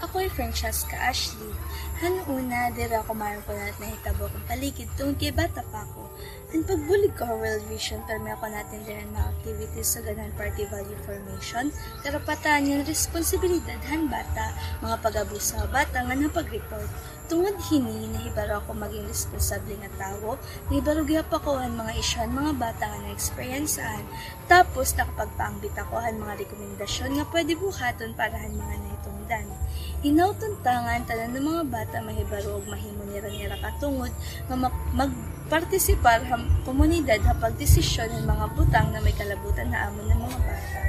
Ako ay Francesca Ashley. Hanuna, dira ko maram ko na nahitabo kong paligid tungkol kay bata pa ako. Ang pagbulig ko World Vision, permi ako natin din mga activities sa ganang party value formation, karapatan yung responsibilidad han bata, mga pag-abuso sa bata nga ng pag-report. Tungod hini, nahibaro ako maging responsable nga tao, nahibaro gyapa ko han mga isyon, mga bata nga na-experiencean, tapos nakapagpaangbit ako han mga rekomendasyon nga pwede buhaton para han mga naitungdan. Hinautuntangan tanan ng mga bata mahibaro og mahimo nira-nira katungod nga magpartisipar sa komunidad sa pagdesisyon ng mga butang na may kalabutan na amon ng mga bata.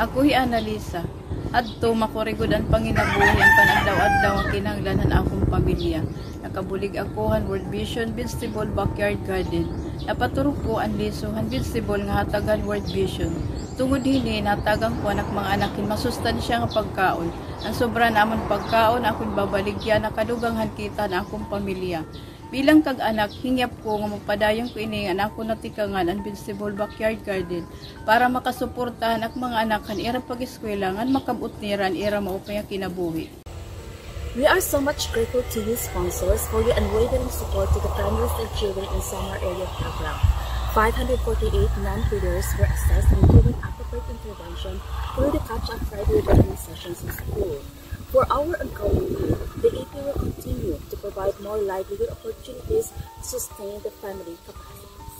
Ako hi Annalisa. Adto makorigod ang panginabuhi ang panadlaw-adlaw ang kinahanglanan akong pamilya. Nakabulig ako han World Vision Vegetable Backyard Garden. Napaturok ko ang liso han vegetable nga hatagan World Vision. Tungod hini natagang ko anak mga anakin masustansya nga pagkaon. Ang sobra namon pagkaon akong babaligya nakadugang han kita na akong pamilya. Bilang kag-anak, hingyap ko nga magpadayong ko ini nga ako natikangan ang Vegetable Backyard Garden para makasuportahan ak mga anak kan ira pag-eskwela ngan makabut niran ira maupay kinabuhi. We are so much grateful to you sponsors for your unwavering support to the Families and Children in Summer Area program. 548 non-readers were assessed and given appropriate intervention through the Catch-Up Friday learning sessions in school. For our ongoing year, the AP will continue to provide more livelihood opportunities to sustain the family capacities.